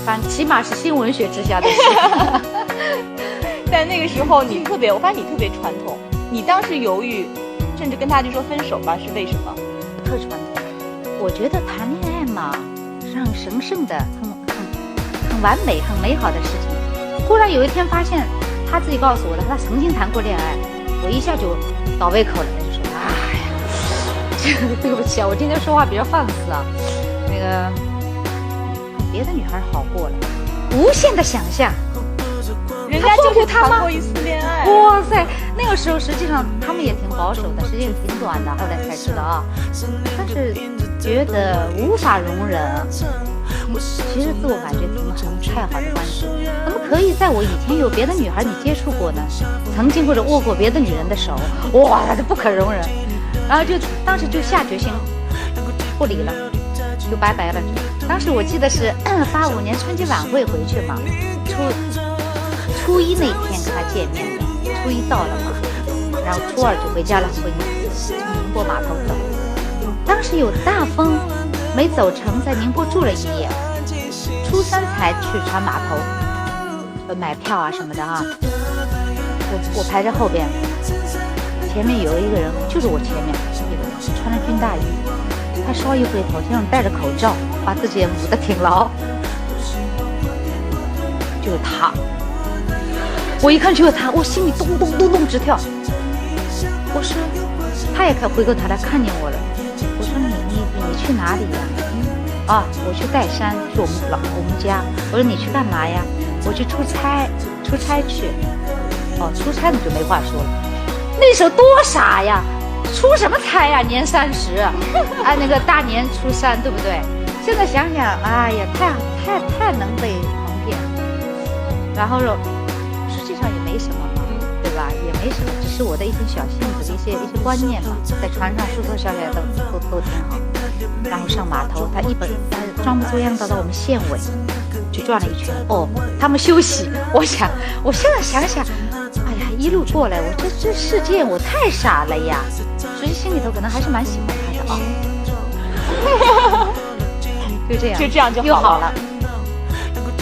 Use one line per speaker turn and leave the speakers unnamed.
反正起码是新闻学之下的事。
但那个时候你特别，我发现你特别传统。你当时犹豫，甚至跟他就说分手吧，是为什么？
特传统。我觉得谈恋爱嘛，是很神圣的、很完美、很美好的事情。忽然有一天发现，他自己告诉我的，他曾经谈过恋爱，我一下就倒胃口了，就说：“哎呀，对不起啊，我今天说话比较放肆啊。那个别的女孩好过了，无限的想象。”
人家就是谈过一次恋爱。
哇塞，那个时候实际上他们也挺保守的，时间也挺短的，后来才知道啊。但是觉得无法容忍，其实自我感觉挺太好的关系，怎么可以在我以前有别的女孩你接触过呢？曾经或者握过别的女人的手，哇，这不可容忍。然后就当时就下决心不理了，就拜拜了。当时我记得是85年春节晚会回去嘛，初一那天跟他见面的，初一到了嘛，然后初二就回家了，从宁波码头走。当时有大风，没走成，在宁波住了一夜，初三才去船码头，买票啊什么的啊。我排在后边，前面有一个人，就是我前面一个人，穿着军大衣，他稍一回头，像戴着口罩，把自己也捂得挺牢，就是他。我一看就是他，我心里咚咚咚咚直跳。我说，他也回过头来看见我了。我说你去哪里呀？啊，我去岱山，去我们家。我说你去干嘛呀？我去出差去。哦，出差你就没话说了。那时候多傻呀，出什么差呀？年30，啊，那个大年初3，对不对？现在想想，哎呀，太能被蒙骗。然后实际上也没什么嘛，对吧？也没什么，只是我的一些小性子，一些观念嘛，在船上说说笑笑都挺好。然后上码头，他装模作样到我们县委，就转了一圈。哦，他们休息。我现在想想，哎呀，一路过来，我这世界我太傻了呀。实际心里头可能还是蛮喜欢他的啊。就这样
就好了。